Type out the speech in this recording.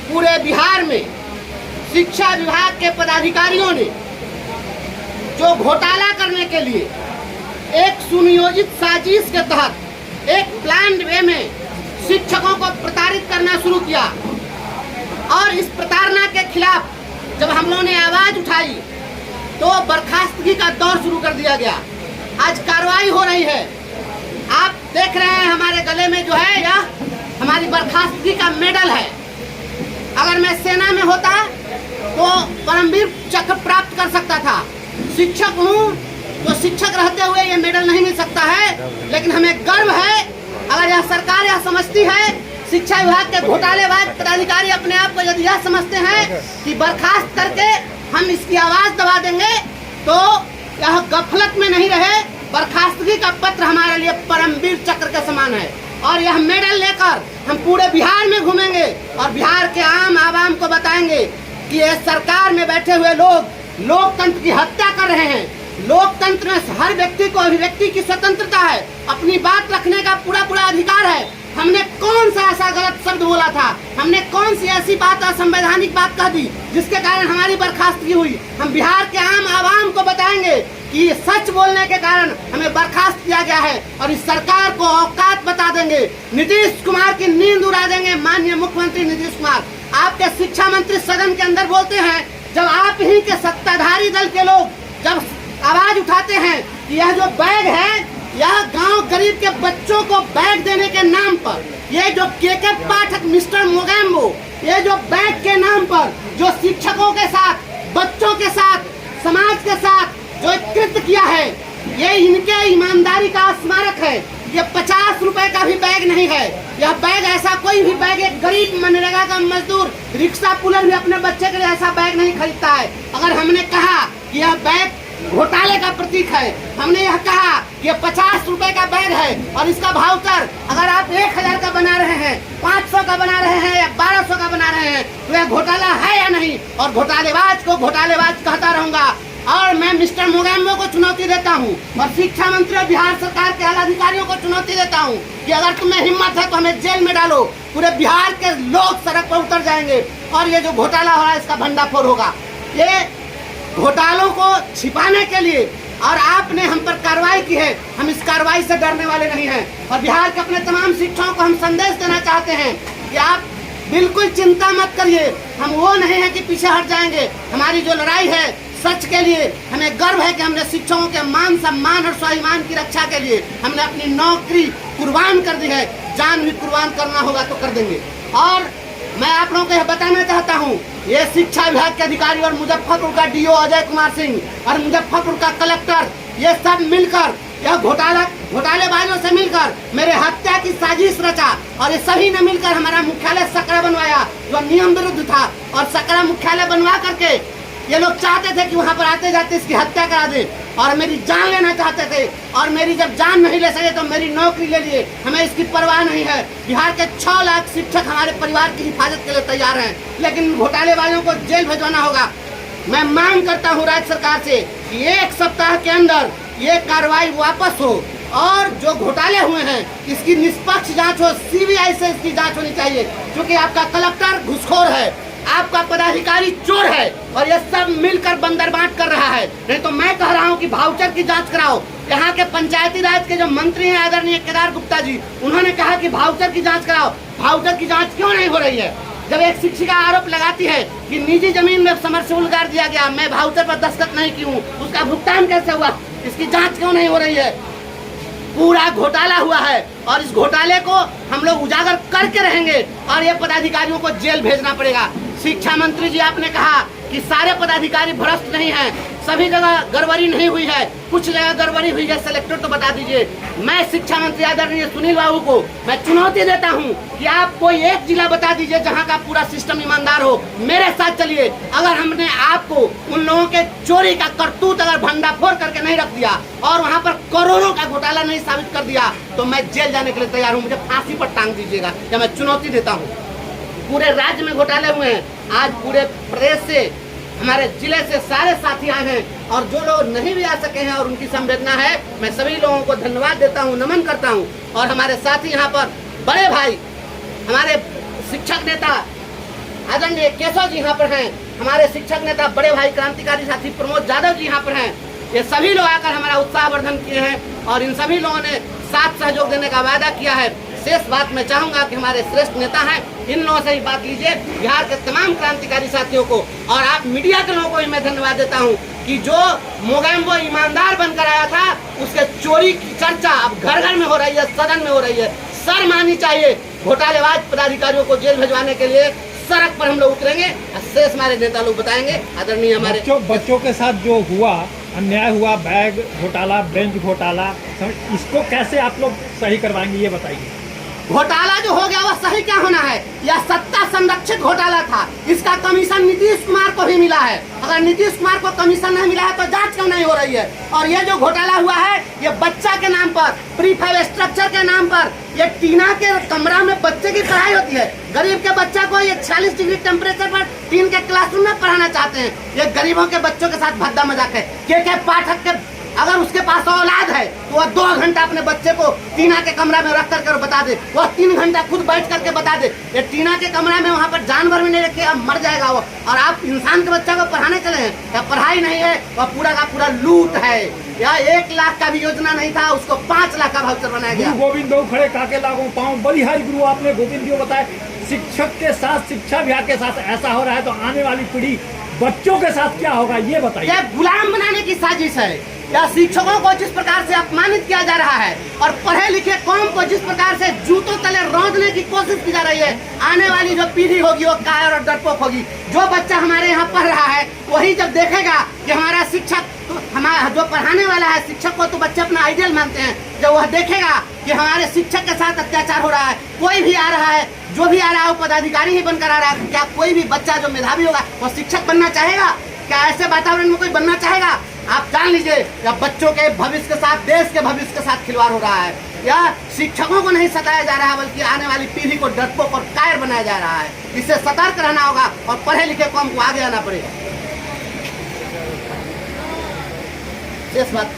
पूरे बिहार में शिक्षा विभाग के पदाधिकारियों ने जो घोटाला करने के लिए एक सुनियोजित साजिश के तहत एक प्लान वे में शिक्षकों को प्रताड़ित करना शुरू किया और इस प्रताड़ना के खिलाफ जब हम लोगों ने आवाज उठाई तो बर्खास्तगी का दौर शुरू कर दिया गया। आज कार्रवाई हो रही है। आप देख रहे हैं हमारे गले में जो है यह हमारी बर्खास्तगी का मेडल है। अगर मैं सेना में होता तो परमवीर चक्र प्राप्त कर सकता था। शिक्षक हूँ तो शिक्षक रहते हुए ये मेडल नहीं मिल सकता है, लेकिन हमें गर्व है। अगर यह सरकार यह समझती है, शिक्षा विभाग के घोटालेबाज पदाधिकारी अपने आप को यदि यह समझते हैं कि बर्खास्त करके हम इसकी आवाज दबा देंगे, तो यह गफलत में नहीं रहे। बर्खास्तगी का पत्र हमारे लिए परमवीर चक्र के समान है और यह मेडल लेकर हम पूरे बिहार में घूमेंगे और बिहार के आम आवाम को बताएंगे कि ये सरकार में बैठे हुए लोग लोकतंत्र की हत्या कर रहे हैं। लोकतंत्र में हर व्यक्ति को अभिव्यक्ति की स्वतंत्रता है, अपनी बात रखने का पूरा अधिकार है। हमने कौन सा ऐसा गलत शब्द बोला था, हमने कौन सी ऐसी बात असंवैधानिक बात कह दी जिसके कारण हमारी बर्खास्तगी हुई। हम बिहार के आम आवाम को बताएंगे कि सच बोलने के कारण हमें बर्खास्त किया गया है और इस सरकार को औकात बता देंगे। नीतीश कुमार की नींद उड़ा देंगे। माननीय मुख्यमंत्री नीतीश कुमार, आपके शिक्षा मंत्री सदन के अंदर बोलते हैं, जब आप ही के सत्ताधारी दल के लोग जब आवाज उठाते हैं कि यह जो बैग है यह गांव गरीब के बच्चों को बैग देने के नाम पर, ये जो के पाठक मिस्टर मोगैम्बो, ये जो बैग के नाम पर जो शिक्षकों के साथ, बच्चों के साथ, समाज के साथ जो कृत्य किया है, ये इनके ईमानदारी का स्मारक है। ये 50 रुपए का भी बैग नहीं है। यह बैग ऐसा कोई भी बैग एक गरीब मनरेगा का मजदूर, रिक्शा पुलर भी अपने बच्चे के लिए ऐसा बैग नहीं खरीदता है। अगर हमने कहा कि यह बैग घोटाले का प्रतीक है, हमने यह कहा कि 50 रुपए का बैग है और इसका भाउचर अगर आप 1000 का बना रहे हैं, 500 का बना रहे हैं या 1200 का बना रहे हैं, तो यह घोटाला है या नहीं? और घोटालेबाज को घोटालेबाज कहता रहूंगा। और मैं मिस्टर मोगैम्बो को चुनौती देता हूं और शिक्षा मंत्री और बिहार सरकार के आला अधिकारियों को चुनौती देता हूं कि अगर तुम्हें हिम्मत है तो हमें जेल में डालो। पूरे बिहार के लोग सड़क पर उतर जाएंगे और ये जो घोटाला हो रहा है इसका भंडाफोड़ होगा। ये घोटालों को छिपाने के लिए और आपने हम पर कार्रवाई की है, हम इस कार्रवाई से डरने वाले नहीं हैं। और बिहार के अपने तमाम शिक्षकों को हम संदेश देना चाहते हैं कि आप बिल्कुल चिंता मत करिए, हम वो नहीं है कि पीछे हट जाएंगे। हमारी जो लड़ाई है सच के लिए, हमें गर्व है कि हमने शिक्षकों के मान सम्मान और स्वाभिमान की रक्षा के लिए हमने अपनी नौकरी कुर्बान कर दी है। जान भी कुर्बान करना होगा तो कर देंगे। और मैं आप लोगों को यह बताना चाहता हूँ, ये शिक्षा विभाग के अधिकारी और मुजफ्फरपुर का डीओ अजय कुमार सिंह और मुजफ्फरपुर का कलेक्टर, ये सब मिलकर यह घोटालेबाजों से मिलकर मेरे हत्या की साजिश रचा और ये सभी ने मिलकर हमारा मुख्यालय सकरा बनवाया जो नियम विरुद्ध था। और सकरा मुख्यालय बनवा करके ये लोग चाहते थे कि वहाँ पर आते जाते इसकी हत्या करा दे और मेरी जान लेना चाहते थे। और मेरी जब जान नहीं ले सके तो मेरी नौकरी ले लिए। हमें इसकी परवाह नहीं है। बिहार के 6 लाख शिक्षक हमारे परिवार की हिफाजत के लिए तैयार हैं, लेकिन घोटालेबाजों को जेल भिजवाना होगा। मैं मांग करता हूँ राज्य सरकार से कि 1 सप्ताह के अंदर ये कार्रवाई वापस हो और जो घोटाले हुए हैं इसकी निष्पक्ष जांच हो। सीबीआई से इसकी जांच होनी चाहिए, क्योंकि आपका कलेक्टर घुसखोर है, आपका पदाधिकारी चोर है और ये सब मिलकर बंदरबांट कर रहा है। नहीं तो मैं कह रहा हूँ कि भाउचर की जांच कराओ। यहाँ के पंचायती राज के जो मंत्री हैं आदरणीय केदार गुप्ता जी, उन्होंने कहा कि भाउचर की जांच कराओ। भाउचर की जांच क्यों नहीं हो रही है? जब एक शिक्षिका आरोप लगाती है कि निजी जमीन में समरसेबुल गाड़ दिया गया, मैं भाउचर पर दस्तखत नहीं की हूँ, उसका भुगतान कैसे हुआ? इसकी जांच क्यों नहीं हो रही है? पूरा घोटाला हुआ है और इस घोटाले को हम लोग उजागर करके रहेंगे और ये पदाधिकारियों को जेल भेजना पड़ेगा। शिक्षा मंत्री जी, आपने कहा कि सारे पदाधिकारी भ्रष्ट नहीं हैं, सभी जगह गड़बड़ी नहीं हुई है, कुछ जगह गड़बड़ी हुई है, सेलेक्टर तो बता दीजिए। मैं शिक्षा मंत्री आदरणीय सुनील बाबू को मैं चुनौती देता हूं कि आप कोई एक जिला बता दीजिए जहां का पूरा सिस्टम ईमानदार हो। मेरे साथ चलिए। अगर हमने आपको उन लोगों के चोरी का करतूत अगर भंडाफोड़ करके नहीं रख दिया और वहां पर करोड़ों का घोटाला नहीं साबित कर दिया तो मैं जेल जाने के लिए तैयार हूँ। मुझे फांसी पर टांग दीजिएगा या मैं चुनौती देता हूँ। पूरे राज्य में घोटाले हुए हैं। आज पूरे प्रदेश से, हमारे जिले से सारे साथी आए हैं और जो लोग नहीं भी आ सके हैं और उनकी संवेदना है, मैं सभी लोगों को धन्यवाद देता हूं, नमन करता हूं। और हमारे साथी यहाँ पर बड़े भाई, हमारे शिक्षक नेता आदरणीय केशव जी यहाँ पर हैं, हमारे शिक्षक नेता बड़े भाई क्रांतिकारी साथी प्रमोद यादव जी यहाँ पर हैं। ये सभी लोग आकर हमारा उत्साहवर्धन किए हैं और इन सभी लोगों ने साथ सहयोग देने का वादा किया है। शेष बात मैं चाहूँगा कि हमारे श्रेष्ठ नेता हैं, इन लोगों से ही बात लीजिए, बिहार के तमाम क्रांतिकारी साथियों को, और आप मीडिया के लोगों को भी मैं धन्यवाद देता हूँ कि जो मोगैम्बो ईमानदार बनकर आया था, उसके चोरी की चर्चा अब घर घर में हो रही है, सदन में हो रही है। शर्म आनी चाहिए। घोटालेबाज पदाधिकारियों को जेल भिजवाने के लिए सड़क पर हम लोग उतरेंगे और शेष हमारे नेता लोग बताएंगे। आदरणीय हमारे बच्चों के साथ जो हुआ अन्याय हुआ, बैग घोटाला, बेंच घोटाला, इसको कैसे आप लोग सही करवाएंगे, ये बताइए। घोटाला जो हो गया वह सही क्या होना है? यह सत्ता संरक्षित घोटाला था। इसका कमीशन नीतीश कुमार को भी मिला है। अगर नीतीश कुमार को कमीशन नहीं मिला है तो जांच क्यों नहीं हो रही है? और ये जो घोटाला हुआ है, ये बच्चा के नाम पर, प्रीफैब स्ट्रक्चर के नाम पर, ये टीना के कमरा में बच्चे की पढ़ाई होती है। गरीब के बच्चा को ये 46 डिग्री टेम्परेचर पर टीन के क्लासरूम में पढ़ाना चाहते हैं। ये गरीबों के बच्चों के साथ भद्दा मजाक है। के पाठक के अगर उसके पास औलाद है तो वह 2 घंटा अपने बच्चे को टीना के कमरा में रख करके बता दे, वह 3 घंटा खुद बैठ करके बता दे। ये टीना के कमरा में वहाँ पर जानवर भी नहीं रखे, अब मर जाएगा वो, और आप इंसान के बच्चा को पढ़ाने चले हैं। या पढ़ाई नहीं है, वह पूरा का पूरा लूट है। या 1 लाख का भी योजना नहीं था, उसको 5 लाख का वाउचर बनाया गया। गोविंद खड़े काके लागो पाँव, बलिहारी गुरु आपने गोविंद जी को बताया। शिक्षक के साथ, शिक्षा विभाग के साथ ऐसा हो रहा है तो आने वाली पीढ़ी बच्चों के साथ क्या होगा, ये बताइए। यह गुलाम बनाने की साजिश है। या शिक्षकों को जिस प्रकार से अपमानित किया जा रहा है और पढ़े लिखे कौम को जिस प्रकार से जूतों तले रौंदने की कोशिश की जा रही है, आने वाली जो पीढ़ी होगी वो कायर और डरपोक होगी। जो बच्चा हमारे यहाँ पढ़ रहा है वही जब देखेगा कि हमारा शिक्षक, हमारा जो पढ़ाने वाला है, शिक्षक को तो बच्चे अपना आइडियल मानते हैं, जब वह देखेगा कि हमारे शिक्षक के साथ अत्याचार हो रहा है, कोई भी आ रहा है, जो भी आ रहा है वो पदाधिकारी ही बनकर आ रहा है, क्या कोई भी बच्चा जो मेधावी होगा वो शिक्षक बनना चाहेगा? क्या ऐसे वातावरण में कोई बनना चाहेगा? आप जान लीजिए, या बच्चों के भविष्य के साथ, देश के भविष्य के साथ खिलवाड़ हो रहा है। या शिक्षकों को नहीं सताया जा रहा है, बल्कि आने वाली पीढ़ी को डरपोक और कायर बनाया जा रहा है। इससे सतर्क रहना होगा और पढ़े लिखे कौम को आगे आना पड़ेगा। शेष बात